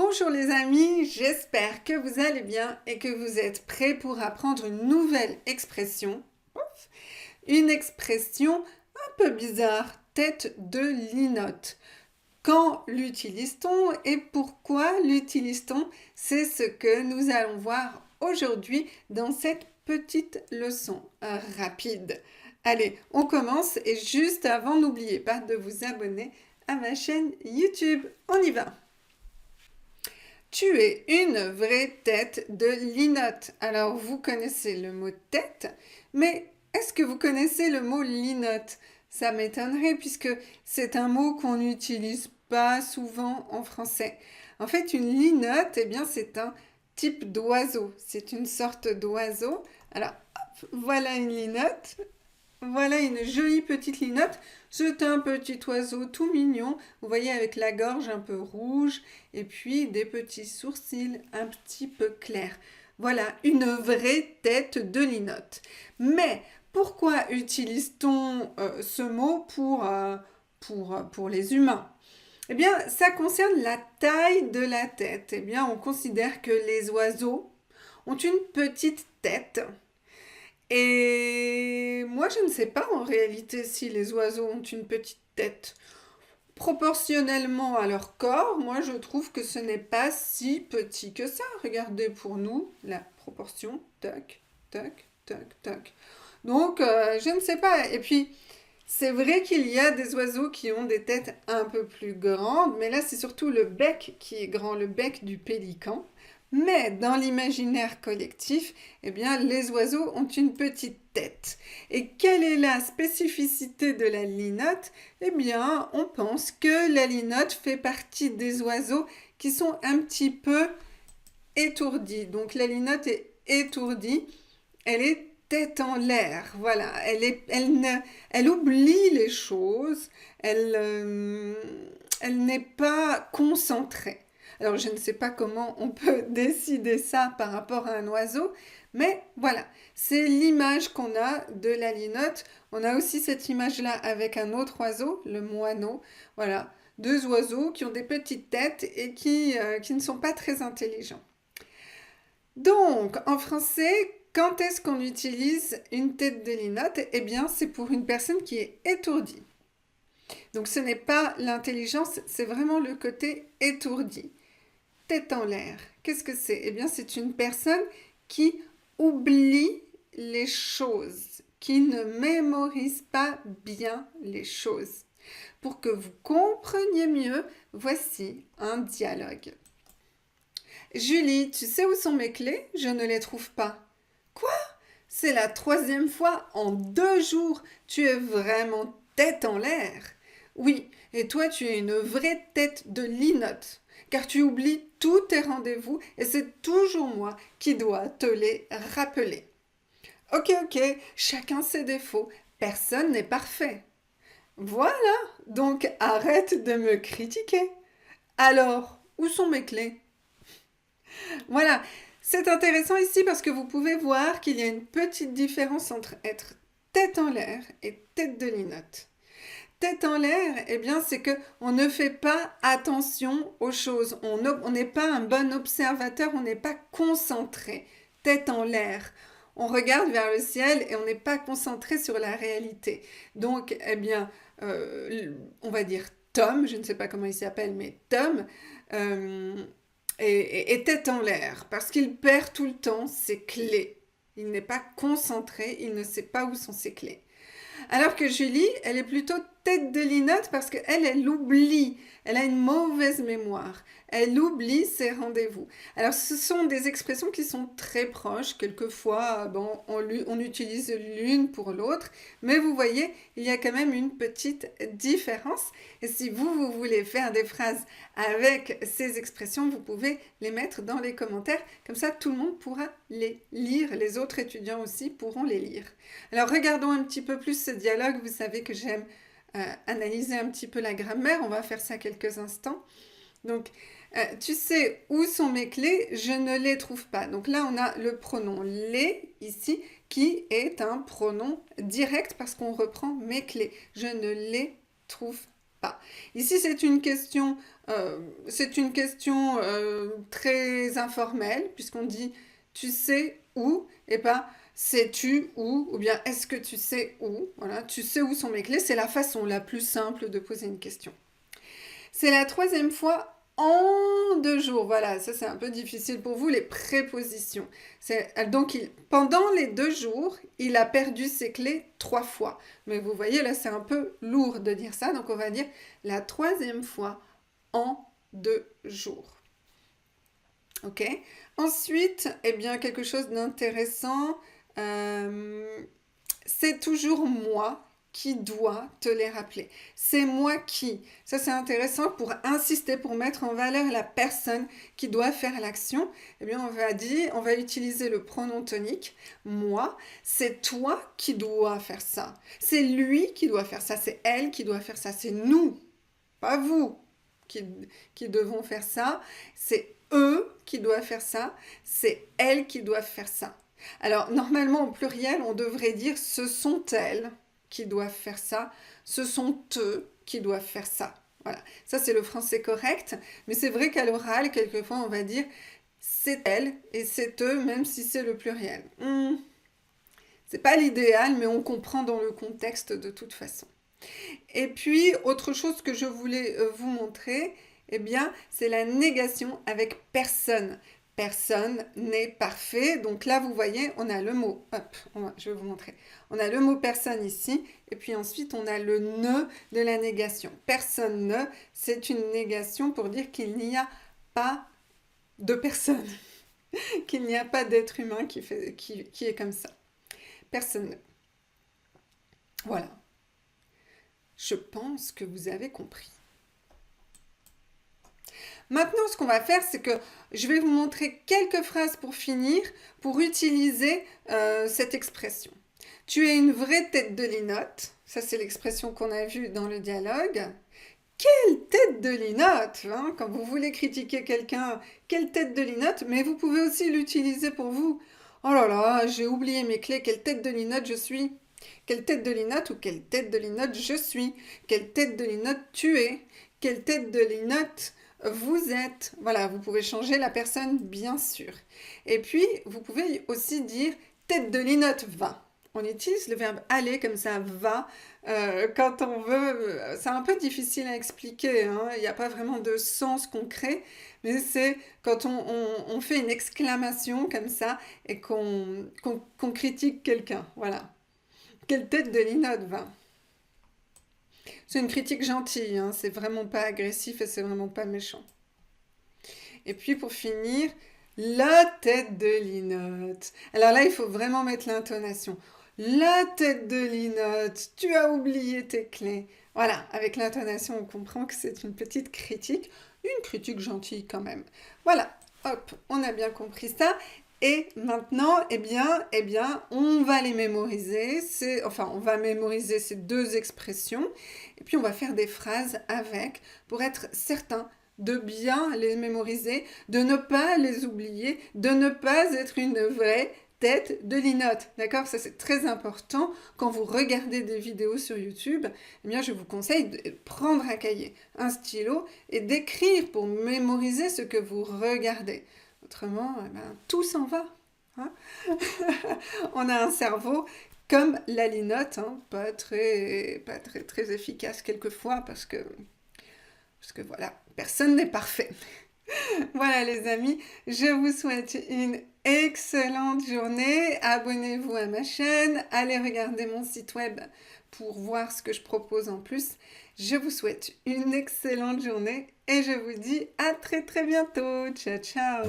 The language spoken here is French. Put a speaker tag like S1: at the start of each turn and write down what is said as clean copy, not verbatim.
S1: Bonjour les amis, j'espère que vous allez bien et que vous êtes prêts pour apprendre une nouvelle expression. Une expression un peu bizarre, tête de linotte. Quand l'utilise-t-on et pourquoi l'utilise-t-on? C'est ce que nous allons voir aujourd'hui dans cette petite leçon rapide. Allez, on commence et juste avant, n'oubliez pas de vous abonner à ma chaîne YouTube. On y va! Tu es une vraie tête de linotte. Alors, vous connaissez le mot tête, mais est-ce que vous connaissez le mot linotte? Ça m'étonnerait puisque c'est un mot qu'on n'utilise pas souvent en français. En fait, une linotte, eh bien, c'est un type d'oiseau. C'est une sorte d'oiseau. Alors, hop, voilà une linotte. Voilà une jolie petite linotte. C'est un petit oiseau tout mignon. Vous voyez avec la gorge un peu rouge et puis des petits sourcils un petit peu clairs. Voilà une vraie tête de linotte. Mais pourquoi utilise-t-on ce mot pour les humains? Eh bien, ça concerne la taille de la tête. Eh bien, on considère que les oiseaux ont une petite tête. Et moi, je ne sais pas en réalité si les oiseaux ont une petite tête. Proportionnellement à leur corps, moi je trouve que ce n'est pas si petit que ça. Regardez pour nous la proportion, tac, tac, tac, tac. Donc, je ne sais pas. Et puis, c'est vrai qu'il y a des oiseaux qui ont des têtes un peu plus grandes, mais là c'est surtout le bec qui est grand, le bec du pélican. Mais dans l'imaginaire collectif, eh bien, les oiseaux ont une petite tête. Et quelle est la spécificité de la linotte? Eh bien, on pense que la linotte fait partie des oiseaux qui sont un petit peu étourdis. Donc la linotte est étourdie, elle est tête en l'air, voilà, elle oublie les choses, elle n'est pas concentrée. Alors, je ne sais pas comment on peut décider ça par rapport à un oiseau, mais voilà, c'est l'image qu'on a de la linotte. On a aussi cette image-là avec un autre oiseau, le moineau. Voilà, deux oiseaux qui ont des petites têtes et qui ne sont pas très intelligents. Donc, en français, quand est-ce qu'on utilise une tête de linotte? Eh bien, c'est pour une personne qui est étourdie. Donc, ce n'est pas l'intelligence, c'est vraiment le côté étourdi. Tête en l'air. Qu'est-ce que c'est? Eh bien, c'est une personne qui oublie les choses, qui ne mémorise pas bien les choses. Pour que vous compreniez mieux, voici un dialogue. Julie, tu sais où sont mes clés? Je ne les trouve pas. Quoi? C'est la 3e fois en 2 jours. Tu es vraiment tête en l'air. Oui, et toi tu es une vraie tête de linotte, car tu oublies tous tes rendez-vous et c'est toujours moi qui dois te les rappeler. Ok, chacun ses défauts, personne n'est parfait. Voilà, donc arrête de me critiquer. Alors, où sont mes clés? Voilà, c'est intéressant ici parce que vous pouvez voir qu'il y a une petite différence entre être tête en l'air et tête de linotte. Tête en l'air, eh bien, c'est que on ne fait pas attention aux choses. On n'est pas un bon observateur, on n'est pas concentré. Tête en l'air. On regarde vers le ciel et on n'est pas concentré sur la réalité. Donc, eh bien, on va dire Tom, je ne sais pas comment il s'appelle, mais Tom est tête en l'air parce qu'il perd tout le temps ses clés. Il n'est pas concentré, il ne sait pas où sont ses clés. Alors que Julie, elle est plutôt tête de linotte parce qu'elle oublie, elle a une mauvaise mémoire, elle oublie ses rendez-vous. Alors ce sont des expressions qui sont très proches, quelquefois bon, on utilise l'une pour l'autre, mais vous voyez, il y a quand même une petite différence. Et si vous voulez faire des phrases avec ces expressions, vous pouvez les mettre dans les commentaires, comme ça tout le monde pourra les lire, les autres étudiants aussi pourront les lire. Alors regardons un petit peu plus ce dialogue, vous savez que j'aime analyser un petit peu la grammaire, on va faire ça quelques instants. Donc, tu sais où sont mes clés? Je ne les trouve pas. Donc là, on a le pronom les ici, qui est un pronom direct parce qu'on reprend mes clés. Je ne les trouve pas. Ici, c'est une question, très informelle, puisqu'on dit tu sais où, et pas sais-tu où, ou bien est-ce que tu sais où. Voilà, tu sais où sont mes clés, c'est la façon la plus simple de poser une question. C'est la troisième fois en 2 jours. Voilà, ça c'est un peu difficile pour vous, les prépositions. Donc, pendant les 2 jours, il a perdu ses clés 3 fois. Mais vous voyez, là, c'est un peu lourd de dire ça. Donc, on va dire la troisième fois en 2 jours. Ok. Ensuite, eh bien, quelque chose d'intéressant. C'est toujours moi qui dois te les rappeler. C'est moi qui. Ça, c'est intéressant pour insister, pour mettre en valeur la personne qui doit faire l'action. Eh bien, on va utiliser le pronom tonique. Moi, c'est toi qui dois faire ça. C'est lui qui doit faire ça. C'est elle qui doit faire ça. C'est nous, pas vous, qui devons faire ça. C'est eux qui doivent faire ça. C'est elles qui doivent faire ça. Alors, normalement, au pluriel, on devrait dire ce sont elles qui doivent faire ça, ce sont eux qui doivent faire ça. Voilà, ça c'est le français correct, mais c'est vrai qu'à l'oral, quelquefois, on va dire c'est elles et c'est eux, même si c'est le pluriel. C'est pas l'idéal, mais on comprend dans le contexte de toute façon. Et puis, autre chose que je voulais vous montrer, eh bien, c'est la négation avec personne. Personne n'est parfait. Donc là, vous voyez, on a le mot, hop, je vais vous montrer. On a le mot personne ici, et puis ensuite, on a le ne de la négation. Personne ne, c'est une négation pour dire qu'il n'y a pas de personne, qu'il n'y a pas d'être humain qui est comme ça. Personne ne. Voilà. Je pense que vous avez compris. Maintenant, ce qu'on va faire, c'est que je vais vous montrer quelques phrases pour finir, pour utiliser cette expression. Tu es une vraie tête de linotte. Ça, c'est l'expression qu'on a vue dans le dialogue. Quelle tête de linotte, hein, quand vous voulez critiquer quelqu'un, quelle tête de linotte, mais vous pouvez aussi l'utiliser pour vous. Oh là là, j'ai oublié mes clés, quelle tête de linotte je suis. Quelle tête de linotte ou quelle tête de linotte je suis. Quelle tête de linotte tu es. Quelle tête de linotte vous êtes. Voilà, vous pouvez changer la personne, bien sûr. Et puis, vous pouvez aussi dire tête de linotte va. On utilise le verbe aller comme ça, va, quand on veut. C'est un peu difficile à expliquer, hein, il n'y a pas vraiment de sens concret, mais c'est quand on fait une exclamation comme ça et qu'on critique quelqu'un. Voilà. Quelle tête de linotte va. C'est une critique gentille, hein, c'est vraiment pas agressif et c'est vraiment pas méchant. Et puis pour finir, la tête de linotte. Alors là, il faut vraiment mettre l'intonation. La tête de linotte, tu as oublié tes clés. Voilà, avec l'intonation, on comprend que c'est une petite critique, une critique gentille quand même. Voilà, hop, on a bien compris ça. Et maintenant, eh bien, on va les mémoriser. On va mémoriser ces 2 expressions. Et puis, on va faire des phrases avec pour être certain de bien les mémoriser, de ne pas les oublier, de ne pas être une vraie tête de linotte. D'accord? Ça, c'est très important. Quand vous regardez des vidéos sur YouTube, eh bien, je vous conseille de prendre un cahier, un stylo et d'écrire pour mémoriser ce que vous regardez. Autrement, eh ben, tout s'en va. Hein. On a un cerveau comme la linotte, hein, pas très efficace quelquefois parce que voilà, personne n'est parfait. Voilà les amis, je vous souhaite une excellente journée. Abonnez-vous à ma chaîne, allez regarder mon site web pour voir ce que je propose en plus. Je vous souhaite une excellente journée et je vous dis à très très bientôt. Ciao ciao.